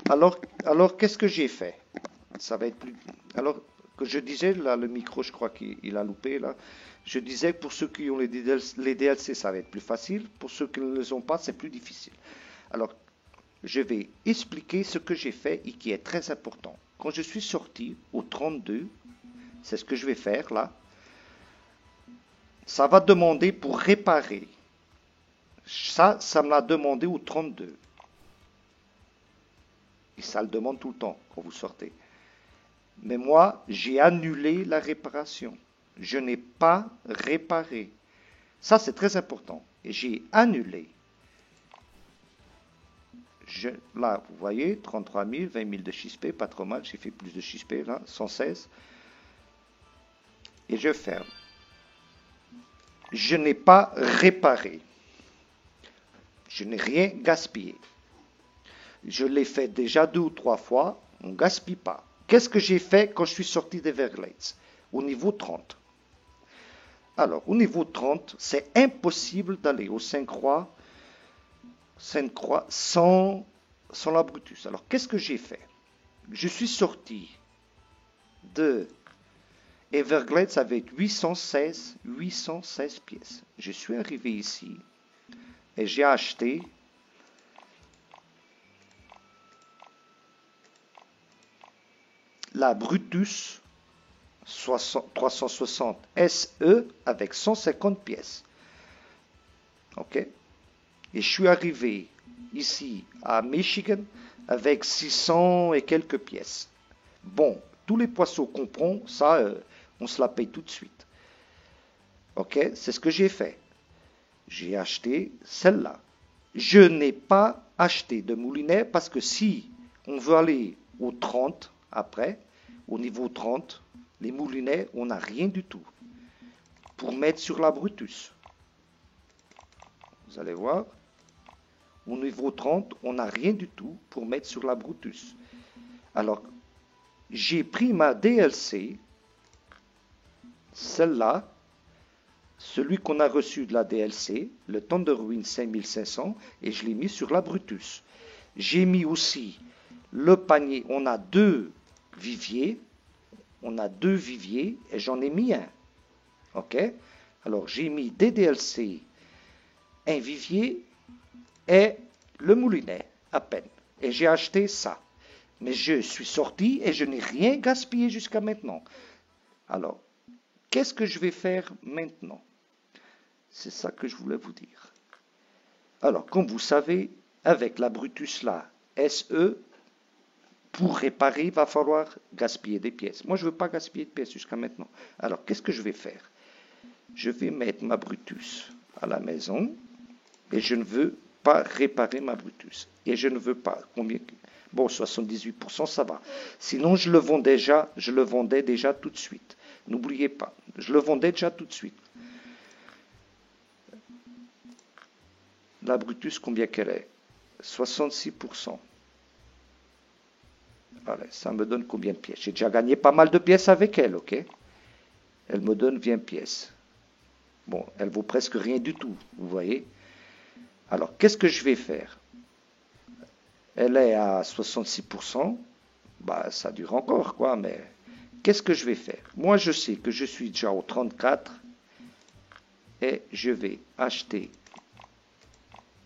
Alors qu'est-ce que j'ai fait? Ça va être plus. Alors que je disais, là, le micro, je crois qu'il a loupé, là. Je disais que pour ceux qui ont les DLC, ça va être plus facile. Pour ceux qui ne les ont pas, c'est plus difficile. Alors, je vais expliquer ce que j'ai fait et qui est très important. Quand je suis sorti au 32, c'est ce que je vais faire là. Ça va demander pour réparer. Ça me l'a demandé au 32. Et ça le demande tout le temps quand vous sortez. Mais moi, j'ai annulé la réparation. Je n'ai pas réparé. Ça, c'est très important. Et j'ai annulé. Là, vous voyez, 33 000, 20 000 de XP, pas trop mal. J'ai fait plus de XP, là, 116. Et je ferme. Je n'ai pas réparé. Je n'ai rien gaspillé. Je l'ai fait déjà 2 ou 3 fois. On ne gaspille pas. Qu'est-ce que j'ai fait quand je suis sorti d'Everglades? Au niveau 30. Alors, au niveau 30, c'est impossible d'aller au Sainte-Croix sans la Brutus. Alors, qu'est-ce que j'ai fait? Je suis sorti de Everglades avec 816 pièces. Je suis arrivé ici et j'ai acheté la Brutus 360 SE avec 150 pièces. Ok? Et je suis arrivé ici à Michigan avec 600 et quelques pièces. Bon, tous les poissons qu'on prend, ça, on se la paye tout de suite. Ok? C'est ce que j'ai fait. J'ai acheté celle-là. Je n'ai pas acheté de moulinet parce que si on veut aller au 30 après, au niveau 30, les moulinets, on n'a rien du tout pour mettre sur la Brutus. Vous allez voir, au niveau 30, on n'a rien du tout pour mettre sur la Brutus. Alors, j'ai pris ma DLC, celle-là, celui qu'on a reçu de la DLC, le Thunderwind 5500, et je l'ai mis sur la Brutus. J'ai mis aussi le panier, on a deux viviers, et j'en ai mis un. Ok? Alors, j'ai mis des DLC, un vivier et le moulinet, à peine. Et j'ai acheté ça. Mais je suis sorti et je n'ai rien gaspillé jusqu'à maintenant. Alors, qu'est-ce que je vais faire maintenant? C'est ça que je voulais vous dire. Alors, comme vous savez, avec la Brutus là, SE, pour réparer, il va falloir gaspiller des pièces. Moi, je ne veux pas gaspiller de pièces jusqu'à maintenant. Alors, qu'est-ce que je vais faire? Je vais mettre ma Brutus à la maison et je ne veux pas réparer ma Brutus. Et je ne veux pas. Combien? Bon, 78%, ça va. Sinon, je le vendais déjà tout de suite. N'oubliez pas, je le vendais déjà tout de suite. La Brutus, combien qu'elle est? 66%. Allez, ça me donne combien de pièces? J'ai déjà gagné pas mal de pièces avec elle, ok? Elle me donne 20 pièces. Bon, elle vaut presque rien du tout, vous voyez? Alors, qu'est-ce que je vais faire? Elle est à 66%. Bah, ça dure encore, quoi, mais qu'est-ce que je vais faire? Moi, je sais que je suis déjà au 34 et je vais acheter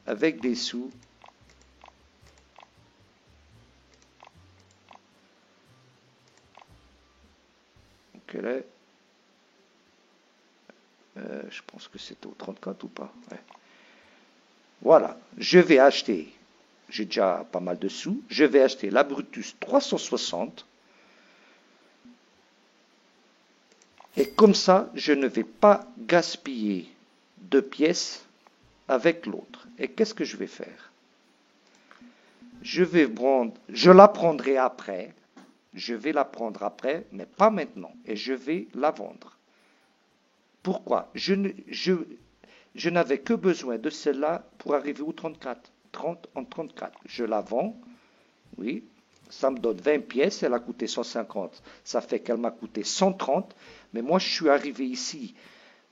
avec des sous qu'elle est. Je pense que c'est au 34 ou pas. Ouais. Voilà, je vais acheter, j'ai déjà pas mal de sous, je vais acheter la Brutus 360. Et comme ça, je ne vais pas gaspiller de pièces avec l'autre. Et qu'est-ce que je vais faire? Je la prendrai après. Je vais la prendre après, mais pas maintenant. Et je vais la vendre. Pourquoi? Je n'avais que besoin de celle-là pour arriver au 34. 30 en 34. Je la vends. Oui. Ça me donne 20 pièces. Elle a coûté 150. Ça fait qu'elle m'a coûté 130. Mais moi, je suis arrivé ici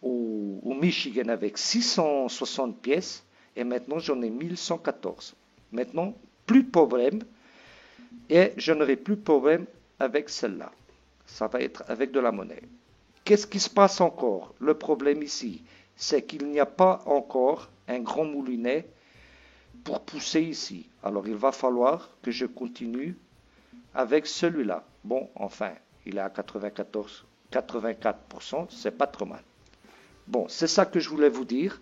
au Michigan avec 660 pièces. Et maintenant, j'en ai 1114. Maintenant, plus de problème. Et je n'aurai plus de problème avec celle-là. Ça va être avec de la monnaie. Qu'est-ce qui se passe encore? Le problème ici, c'est qu'il n'y a pas encore un grand moulinet pour pousser ici. Alors il va falloir que je continue avec celui-là. Bon, enfin, il est à 84%, c'est pas trop mal. Bon, c'est ça que je voulais vous dire.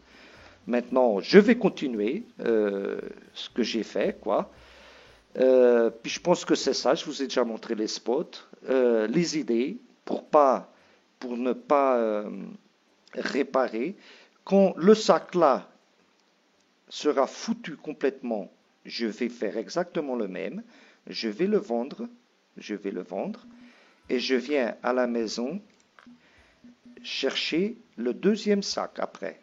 Maintenant, je vais continuer ce que j'ai fait, quoi. Puis je pense que c'est ça. Je vous ai déjà montré les spots, les idées pour ne pas réparer. Quand le sac là sera foutu complètement, je vais faire exactement le même. Je vais le vendre. Et je viens à la maison chercher le deuxième sac après.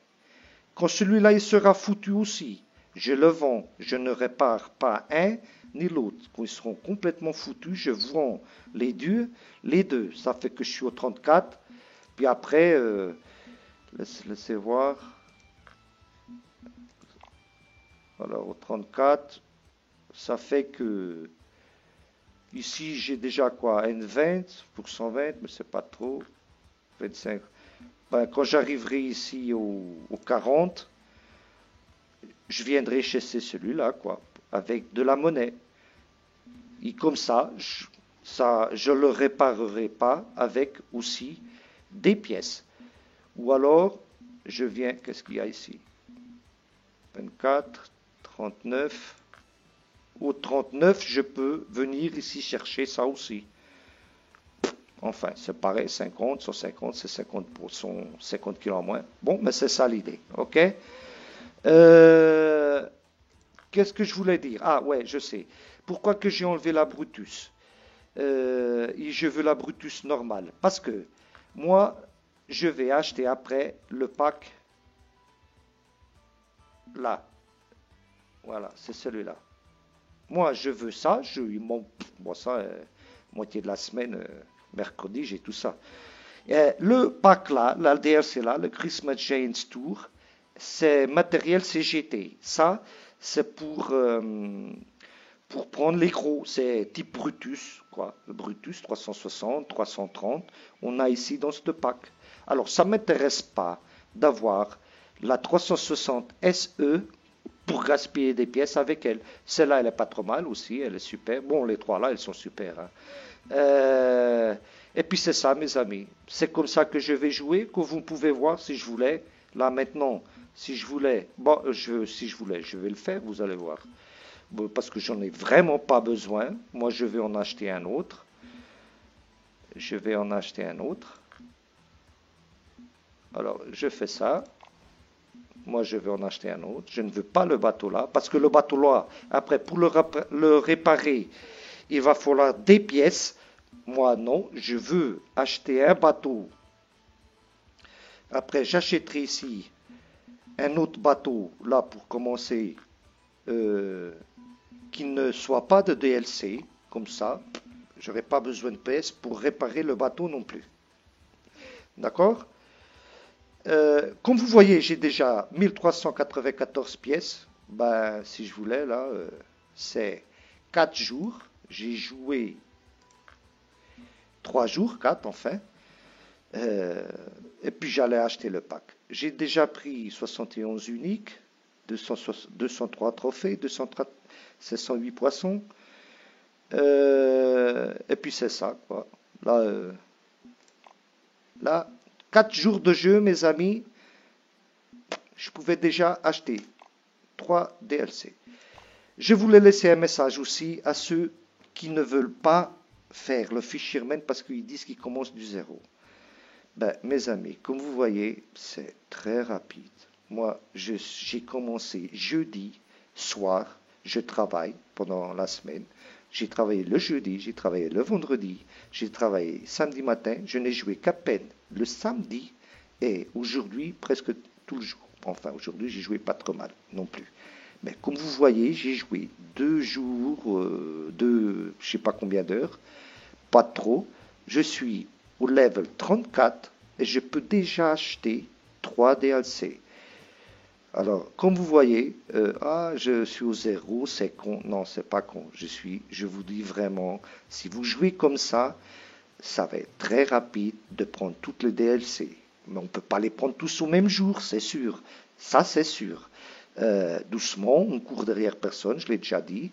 Quand celui-là il sera foutu aussi, je le vends. Je ne répare pas un ni l'autre. Quand ils seront complètement foutus, je vends les deux. Ça fait que je suis au 34. Puis après, laissez voir. Alors au 34, ça fait que ici j'ai déjà quoi, N20 pour 120, mais c'est pas trop. 25. Ben, quand j'arriverai ici au 40, je viendrai chasser celui-là, quoi, avec de la monnaie. Et comme ça, je le réparerai pas avec aussi des pièces. Ou alors, je viens, qu'est-ce qu'il y a ici? 24, 39. Au 39, je peux venir ici chercher ça aussi. Enfin, c'est pareil, 50 sur 50, c'est 50%, 50 kilos en moins. Bon, mais c'est ça l'idée, ok? Qu'est-ce que je voulais dire? Ah, ouais, je sais. Pourquoi que j'ai enlevé la Brutus? Et je veux la Brutus normale. Parce que moi, je vais acheter après le pack là. Voilà, c'est celui-là. Moi, je veux ça. Moi, ça, moitié de la semaine, mercredi, j'ai tout ça. Le pack là, la DLC là, le Christmas Giants Tour, c'est matériel CGT. Ça, c'est pour prendre les gros. C'est type Brutus, quoi. Le Brutus 360, 330, on a ici dans ce pack. Alors, ça ne m'intéresse pas d'avoir la 360 SE pour gaspiller des pièces avec elle. Celle-là, elle est pas trop mal aussi, elle est super. Bon, les trois là, elles sont super. Hein. Et puis c'est ça, mes amis. C'est comme ça que je vais jouer, que vous pouvez voir si je voulais. Là maintenant, si je voulais, bon, si je voulais, je vais le faire, vous allez voir. Bon, parce que j'en ai vraiment pas besoin. Moi, je vais en acheter un autre. Je vais en acheter un autre. Alors, je fais ça. Moi, je vais en acheter un autre. Je ne veux pas le bateau là, parce que le bateau là, après, pour le réparer, il va falloir des pièces. Moi, non, je veux acheter un bateau. Après, j'achèterai ici un autre bateau, là, pour commencer, qui ne soit pas de DLC, comme ça. Je n'aurai pas besoin de pièces pour réparer le bateau non plus. D'accord? Comme vous voyez, j'ai déjà 1394 pièces. Ben, si je voulais, là, c'est 4 jours. J'ai joué 3 jours, 4 enfin. Et puis j'allais acheter le pack. J'ai déjà pris 71 uniques, 203 trophées, 708 poissons. Et puis c'est ça, quoi. Là, 4 jours de jeu, mes amis, je pouvais déjà acheter 3 DLC. Je voulais laisser un message aussi à ceux qui ne veulent pas faire le Fisherman parce qu'ils disent qu'ils commencent du zéro. Ben, mes amis, comme vous voyez, c'est très rapide. Moi, j'ai commencé jeudi soir, je travaille pendant la semaine. J'ai travaillé le jeudi, j'ai travaillé le vendredi, j'ai travaillé samedi matin. Je n'ai joué qu'à peine le samedi et aujourd'hui presque tout le jour. Enfin, aujourd'hui, j'ai joué pas trop mal non plus. Mais comme vous voyez, j'ai joué 2 jours, je sais pas combien d'heures, pas trop. Je suis au level 34 et je peux déjà acheter 3 DLC. Alors, comme vous voyez, je suis au zéro, c'est con. Non, c'est pas con. Je vous dis vraiment, si vous jouez comme ça va être très rapide de prendre toutes les DLC. Mais on ne peut pas les prendre tous au même jour, c'est sûr. Ça, c'est sûr. Doucement, on court derrière personne, je l'ai déjà dit.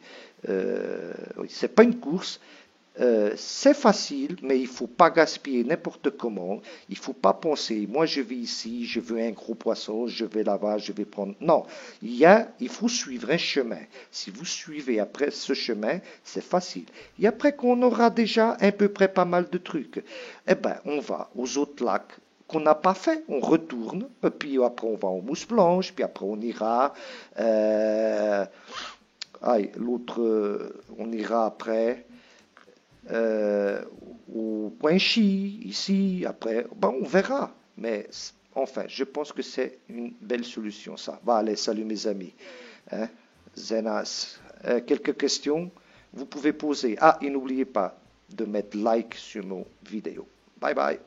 C'est pas une course. C'est facile, mais il ne faut pas gaspiller n'importe comment. Il ne faut pas penser, moi je vais ici, je veux un gros poisson, je vais là-bas, je vais prendre. Non, il faut suivre un chemin. Si vous suivez après ce chemin, c'est facile. Et après qu'on aura déjà à peu près pas mal de trucs, eh ben, on va aux autres lacs qu'on n'a pas fait. On retourne, et puis après on va en Mousse Blanche, puis après on ira. L'autre, on ira après euh, au point Chi, ici, après, ben, on verra. Mais enfin, je pense que c'est une belle solution, ça. Va, allez, salut mes amis. Hein? Zenas. Quelques questions, vous pouvez poser. Ah, et n'oubliez pas de mettre like sur nos vidéos. Bye bye.